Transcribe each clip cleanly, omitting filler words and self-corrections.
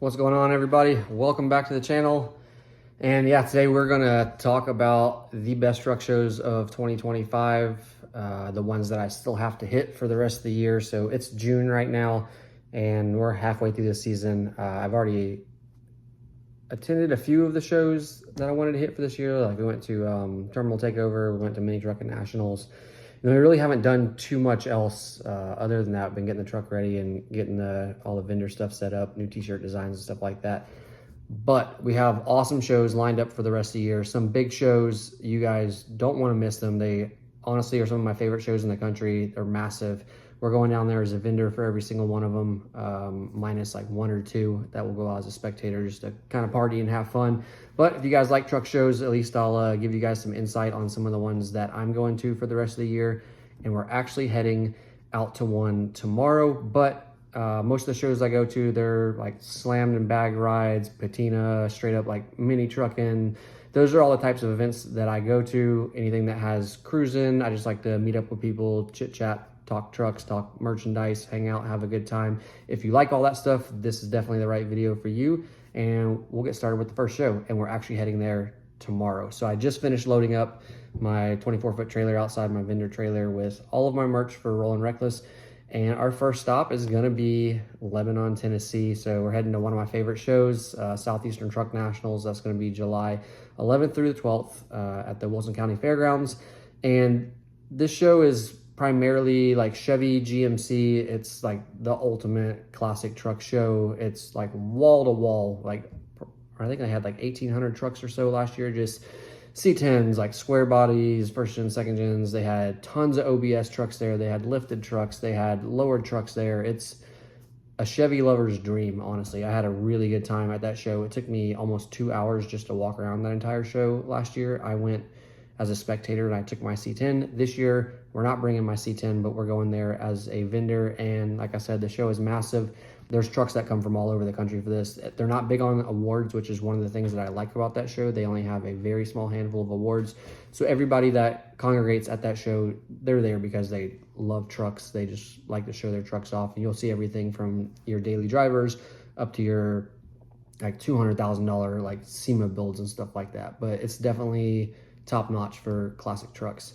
What's going on, everybody? Welcome back to the channel. And yeah, today we're gonna talk about the best truck shows of 2025, the ones that I still have to hit for the rest of the year. So it's June right now, and we're halfway through the season. I've already attended a few of the shows that I wanted to hit for this year. Like we went to Terminal Takeover, we went to Mini Trucking Nationals. And we really haven't done too much else other than that. Been getting the truck ready and getting all the vendor stuff set up, new t-shirt designs and stuff like that. But we have awesome shows lined up for the rest of the year. Some big shows, you guys don't want to miss them. They honestly are some of my favorite shows in the country. They're massive. We're going down there as a vendor for every single one of them, minus like one or two that will go out as a spectator just to kind of party and have fun. But if you guys like truck shows, at least I'll give you guys some insight on some of the ones that I'm going to for the rest of the year. And we're actually heading out to one tomorrow, but most of the shows I go to, they're like slammed and bag rides, patina, straight up like mini trucking. Those are all the types of events that I go to. Anything that has cruising, I just like to meet up with people, chit chat, talk trucks, talk merchandise, hang out, have a good time. If you like all that stuff, this is definitely the right video for you. And we'll get started with the first show, and we're actually heading there tomorrow. So I just finished loading up my 24-foot trailer outside my vendor trailer with all of my merch for Rollin' Reckless. And our first stop is gonna be Lebanon, Tennessee. So we're heading to one of my favorite shows, Southeastern Truck Nationals. That's gonna be July 11th through the 12th at the Wilson County Fairgrounds. And this show is primarily like Chevy, GMC. It's like the ultimate classic truck show. It's like wall to wall. Like I think I had like 1,800 trucks or so last year, just C10s, like square bodies, first gen, second gens. They had tons of OBS trucks there. They had lifted trucks. They had lowered trucks there. It's a Chevy lover's dream, honestly. I had a really good time at that show. It took me almost 2 hours just to walk around that entire show last year. I went as a spectator and I took my C10. This year, we're not bringing my C10, but we're going there as a vendor. And like I said, the show is massive. There's trucks that come from all over the country for this. They're not big on awards, which is one of the things that I like about that show. They only have a very small handful of awards. So everybody that congregates at that show, they're there because they love trucks. They just like to show their trucks off. And you'll see everything from your daily drivers up to your like $200,000 like SEMA builds and stuff like that. But it's definitely top notch for classic trucks.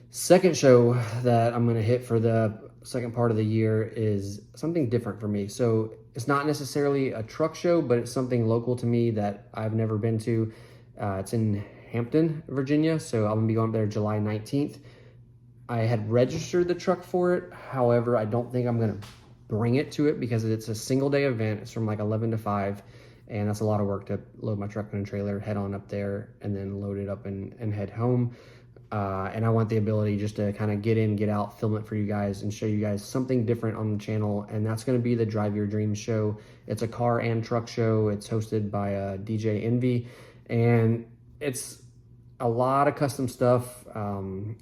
Second show that I'm gonna hit for the second part of the year is something different for me. So it's not necessarily a truck show, but it's something local to me that I've never been to. It's in Hampton, Virginia. So I'm gonna be going up there July 19th. I had registered the truck for it. However, I don't think I'm gonna bring it to it because it's a single day event. It's from like 11 to 5. And that's a lot of work to load my truck in a trailer, head on up there, and then load it up and head home. And I want the ability just to kind of get in, get out, film it for you guys, and show you guys something different on the channel. And that's going to be the Drive Your Dreams show. It's a car and truck show. It's hosted by DJ Envy, and it's a lot of custom stuff.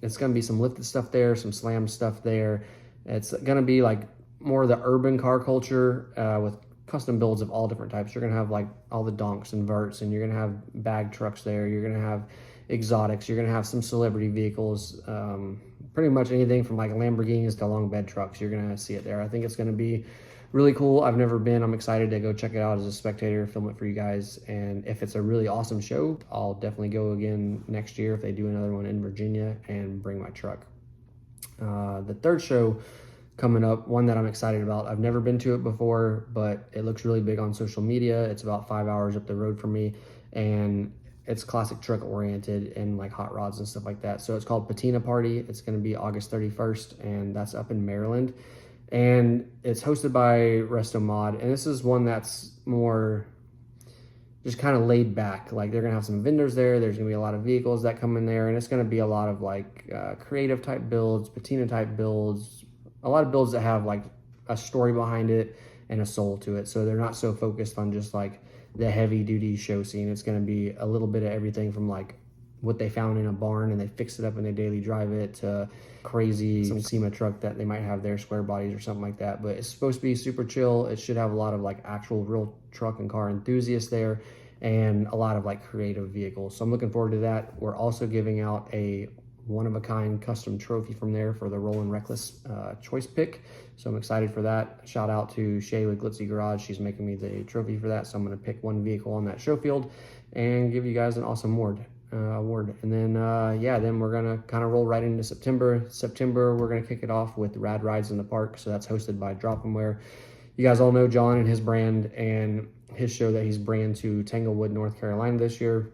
It's going to be some lifted stuff there, some slam stuff there. It's going to be like more of the urban car culture with custom builds of all different types. You're gonna have like all the donks and verts, and you're gonna have bag trucks there. You're gonna have exotics. You're gonna have some celebrity vehicles. Pretty much anything from like Lamborghinis to long bed trucks. You're gonna see it there. I think it's gonna be really cool. I've never been. I'm excited to go check it out as a spectator, film it for you guys. And if it's a really awesome show, I'll definitely go again next year if they do another one in Virginia and bring my truck. The third show coming up, one that I'm excited about. I've never been to it before, but it looks really big on social media. It's about 5 hours up the road from me, and it's classic truck oriented and like hot rods and stuff like that. So it's called Patina Party. It's going to be August 31st, and that's up in Maryland. And it's hosted by Resto Mod. And this is one that's more just kind of laid back. Like they're gonna have some vendors there. There's gonna be a lot of vehicles that come in there, and it's gonna be a lot of like creative type builds, patina type builds, a lot of builds that have like a story behind it and a soul to it. So they're not so focused on just like the heavy duty show scene. It's gonna be a little bit of everything from like what they found in a barn and they fixed it up and they daily drive it to crazy some SEMA truck that they might have their square bodies or something like that. But it's supposed to be super chill. It should have a lot of like actual real truck and car enthusiasts there and a lot of like creative vehicles. So I'm looking forward to that. We're also giving out a one-of-a-kind custom trophy from there for the Rollin' Reckless choice pick. So I'm excited for that. Shout out to Shay with Glitzy Garage. She's making me the trophy for that. So I'm going to pick one vehicle on that show field and give you guys an awesome award. And then, yeah, then we're going to kind of roll right into September. We're going to kick it off with Rad Rides in the Park. So that's hosted by Drop 'N Where. You guys all know John and his brand and his show that he's bringing to Tanglewood, North Carolina this year.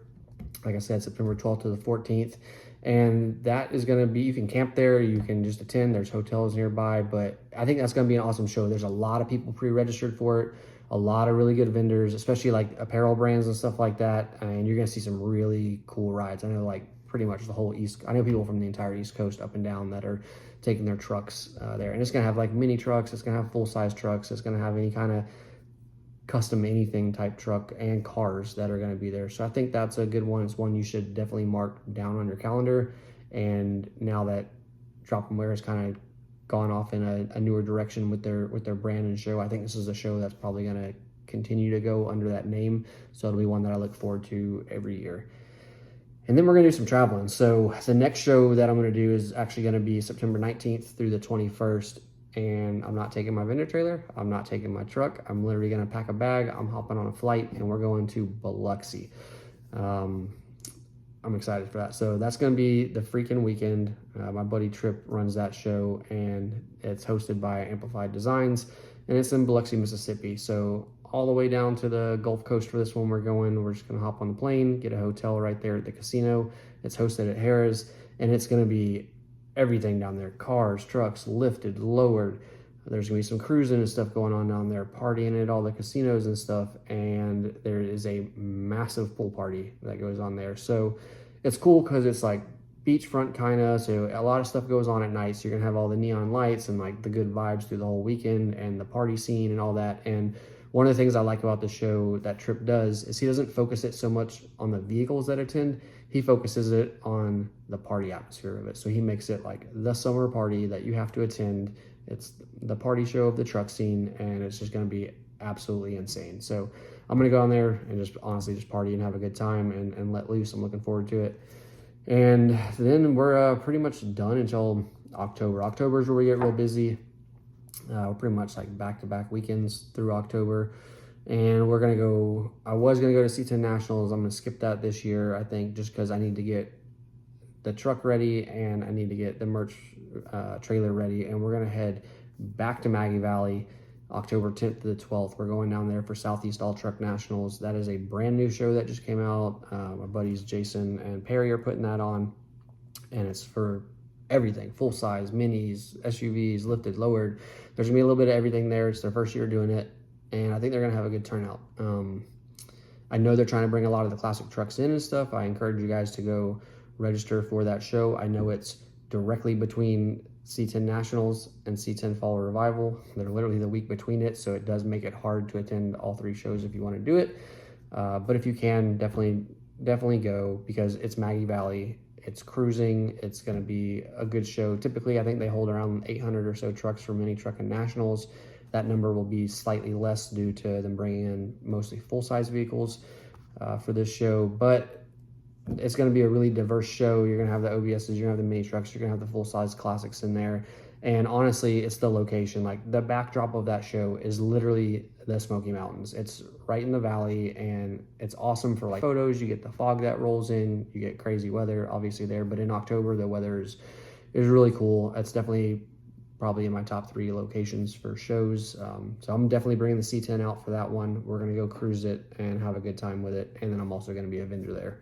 Like I said, September 12th to the 14th. And that is going to be, you can camp there, you can just attend, there's hotels nearby, but I think that's going to be an awesome show. There's a lot of people pre-registered for it, a lot of really good vendors, especially like apparel brands and stuff like that, and you're going to see some really cool rides. I know like pretty much the whole I know people from the entire East Coast up and down that are taking their trucks there, and it's going to have like mini trucks, it's going to have full-size trucks, it's going to have any kind of custom anything type truck and cars that are going to be there. So I think that's a good one. It's one you should definitely mark down on your calendar. And now that Drop 'N Where has kind of gone off in a newer direction with their brand and show, I think this is a show that's probably going to continue to go under that name. So it'll be one that I look forward to every year. And then we're going to do some traveling. So the next show that I'm going to do is actually going to be September 19th through the 21st. And I'm not taking my vendor trailer. I'm not taking my truck. I'm literally going to pack a bag. I'm hopping on a flight and we're going to Biloxi. I'm excited for that. So that's going to be the freaking weekend. My buddy Trip runs that show and it's hosted by Amplified Designs and it's in Biloxi, Mississippi. So all the way down to the Gulf Coast for this one we're going. We're just going to hop on the plane, get a hotel right there at the casino. It's hosted at Harrah's and it's going to be everything down there, cars, trucks, lifted, lowered. There's gonna be some cruising and stuff going on down there, partying at all the casinos and stuff, and there is a massive pool party that goes on there. So it's cool because it's like beachfront kind of, so a lot of stuff goes on at night, so you're gonna have all the neon lights and like the good vibes through the whole weekend and the party scene and all that. And one of the things I like about the show that Trip does is he doesn't focus it so much on the vehicles that attend, he focuses it on the party atmosphere of it. So he makes it like the summer party that you have to attend. It's the party show of the truck scene, and it's just going to be absolutely insane. So I'm going to go on there and just honestly just party and have a good time and let loose. I'm looking forward to it. And then we're pretty much done until October. October is where we get real busy. We're pretty much like back-to-back weekends through October. And we're going to go, I was going to go to C10 Nationals. I'm going to skip that this year, I think, just because I need to get the truck ready and I need to get the merch trailer ready. And we're going to head back to Maggie Valley October 10th to the 12th. We're going down there for Southeast All Truck Nationals. That is a brand new show that just came out. My buddies Jason and Perry are putting that on. And it's for everything, full size, minis, SUVs, lifted, lowered. There's going to be a little bit of everything there. It's their first year doing it. And I think they're going to have a good turnout. I know they're trying to bring a lot of the classic trucks in and stuff. I encourage you guys to go register for that show. I know it's directly between C10 Nationals and C10 Fall Revival. They're literally the week between it, so it does make it hard to attend all three shows if you want to do it. But if you can, definitely go, because it's Maggie Valley. It's cruising. It's going to be a good show. Typically, I think they hold around 800 or so trucks for mini truck and nationals. That number will be slightly less due to them bringing in mostly full-size vehicles for this show. But it's going to be a really diverse show. You're going to have the OBSs, you're going to have the mini trucks, you're going to have the full-size classics in there. And honestly, it's the location. Like, the backdrop of that show is literally the Smoky Mountains. It's right in the valley, and it's awesome for like photos. You get the fog that rolls in, you get crazy weather obviously there, but in October the weather is really cool. It's definitely probably in my top 3 locations for shows. So I'm definitely bringing the C10 out for that one. We're going to go cruise it and have a good time with it. And then I'm also going to be a vendor there.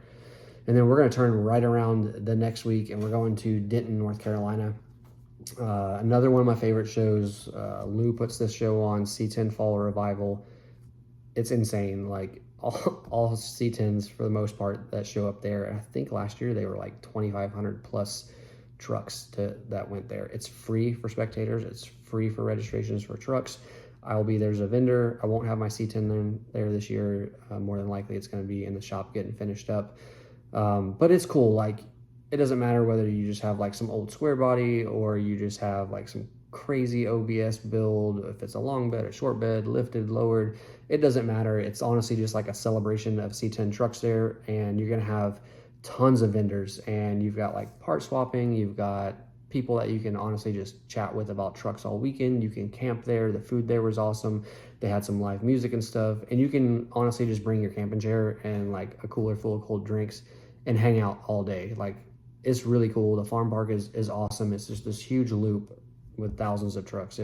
And then we're going to turn right around the next week and we're going to Denton, North Carolina. Another one of my favorite shows. Lou puts this show on, C10 Fall Revival. It's insane. Like all C10s for the most part that show up there. And I think last year they were like 2,500 plus trucks that went there. It's free for spectators. It's free for registrations for trucks. I'll be there as a vendor. I won't have my C10 there this year. More than likely it's going to be in the shop getting finished up. But it's cool. Like, it doesn't matter whether you just have like some old square body or you just have like some crazy OBS build, if it's a long bed, a short bed, lifted, lowered, it doesn't matter. It's honestly just like a celebration of C10 trucks there, and you're going to have tons of vendors, and you've got like part swapping, you've got people that you can honestly just chat with about trucks all weekend. You can camp there. The food there was awesome. They had some live music and stuff, and you can honestly just bring your camping chair and like a cooler full of cold drinks and hang out all day. Like, it's really cool. The farm park is awesome. It's just this huge loop with thousands of trucks.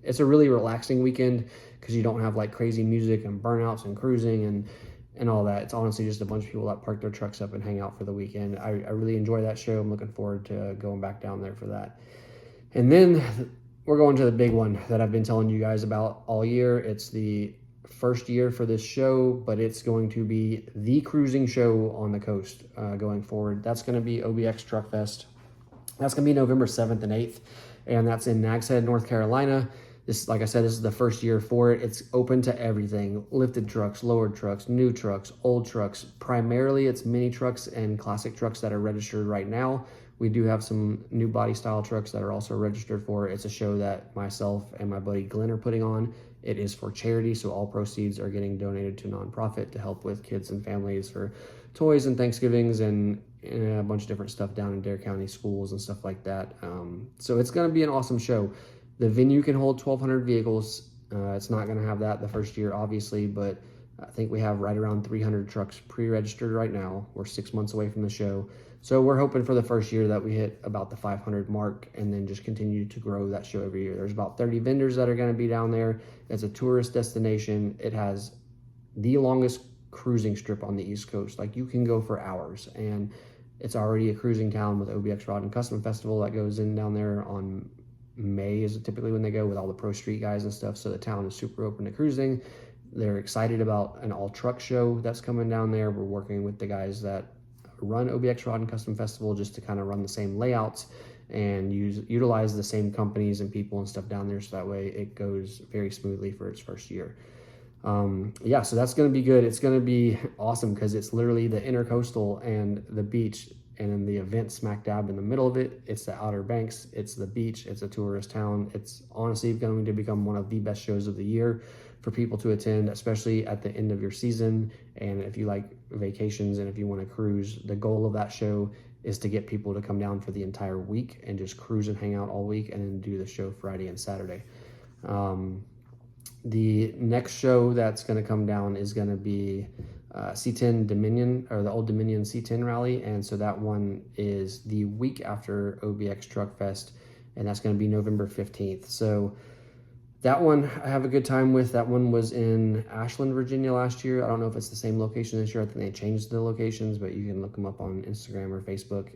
It's a really relaxing weekend because you don't have like crazy music and burnouts and cruising and all that. It's honestly just a bunch of people that park their trucks up and hang out for the weekend. I really enjoy that show. I'm looking forward to going back down there for that. And then we're going to the big one that I've been telling you guys about all year. It's the first year for this show, but it's going to be the cruising show on the coast going forward. That's going to be OBX Truck Fest. That's going to be November 7th and 8th, and that's in Nags Head, North Carolina. This, like I said, this is the first year for it. It's open to everything: lifted trucks, lowered trucks, new trucks, old trucks. Primarily, it's mini trucks and classic trucks that are registered right now. We do have some new body style trucks that are also registered for it. It's a show that myself and my buddy Glenn are putting on. It is for charity, so all proceeds are getting donated to nonprofit to help with kids and families for toys and Thanksgivings and a bunch of different stuff down in Dare County schools and stuff like that. So it's going to be an awesome show. The venue can hold 1,200 vehicles. It's not going to have that the first year, obviously, but I think we have right around 300 trucks pre-registered right now. We're 6 months away from the show. So we're hoping for the first year that we hit about the 500 mark and then just continue to grow that show every year. There's about 30 vendors that are going to be down there. It's a tourist destination. It has the longest cruising strip on the East Coast. Like, you can go for hours, and it's already a cruising town with OBX Rod and Custom Festival that goes in down there on May is typically when they go with all the pro street guys and stuff. So the town is super open to cruising. They're excited about an all truck show that's coming down there. We're working with the guys that run OBX Rod and Custom Festival just to kind of run the same layouts and utilize the same companies and people and stuff down there, so that way it goes very smoothly for its first year. Yeah, so that's going to be good. It's going to be awesome because it's literally the intercoastal and the beach, and then the event smack dab in the middle of it. It's the Outer Banks, it's the beach, it's a tourist town. It's honestly going to become one of the best shows of the year for people to attend, especially at the end of your season. And if you like vacations and if you want to cruise, the goal of that show is to get people to come down for the entire week and just cruise and hang out all week and then do the show Friday and Saturday. The next show that's going to come down is going to be C10 Dominion, or the Old Dominion C10 rally. And so that one is the week after OBX Truck Fest, and that's going to be November 15th. So that one I have a good time with. That one was in Ashland, Virginia last year. I don't know if it's the same location this year. I think they changed the locations, but you can look them up on Instagram or Facebook.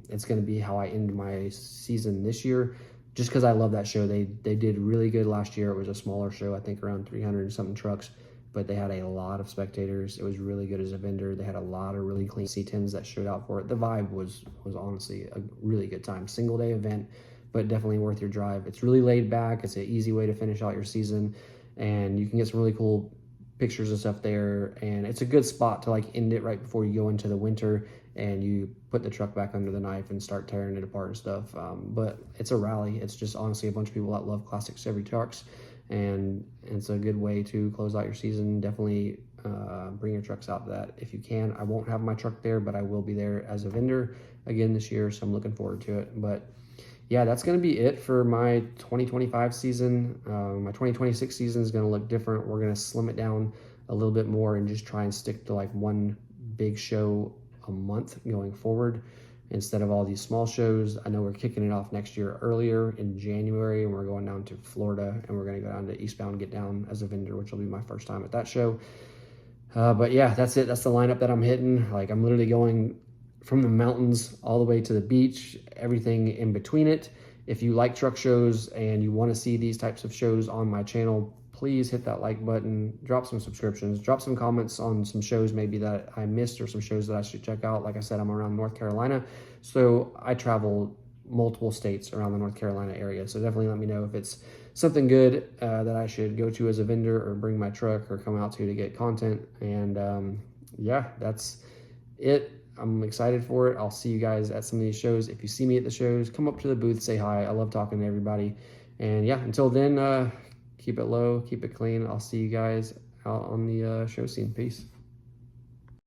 It's going to be how I end my season this year, just because I love that show. They did really good last year. It was a smaller show, I think around 300 and something trucks, but they had a lot of spectators. It was really good as a vendor. They had a lot of really clean C10s that showed out for it. The vibe was honestly a really good time. Single day event, but definitely worth your drive. It's really laid back. It's an easy way to finish out your season, and you can get some really cool pictures and stuff there. And it's a good spot to like end it right before you go into the winter and you put the truck back under the knife and start tearing it apart and stuff. But it's a rally. It's just honestly a bunch of people that love classic Chevy trucks, and it's a good way to close out your season. Definitely bring your trucks out to that if you can. I won't have my truck there, but I will be there as a vendor again this year, so I'm looking forward to it. But yeah, that's going to be it for my 2025 season. My 2026 season is going to look different. We're going to slim it down a little bit more and just try and stick to like one big show a month going forward instead of all these small shows. I know we're kicking it off next year earlier in January, and we're going down to Florida, and we're going to go down to Eastbound Get Down as a vendor, which will be my first time at that show. But yeah, that's it. That's the lineup that I'm hitting. Like, I'm literally going from the mountains all the way to the beach, everything in between it. If you like truck shows and you want to see these types of shows on my channel, please hit that like button, drop some subscriptions, drop some comments on some shows maybe that I missed or some shows that I should check out. Like I said, I'm around North Carolina, so I travel multiple states around the North Carolina area. So definitely let me know if it's something good that I should go to as a vendor or bring my truck or come out to get content. And yeah, that's it. I'm excited for it. I'll see you guys at some of these shows. If you see me at the shows, come up to the booth, say hi. I love talking to everybody. And yeah, until then, keep it low, keep it clean. I'll see you guys out on the show scene. Peace.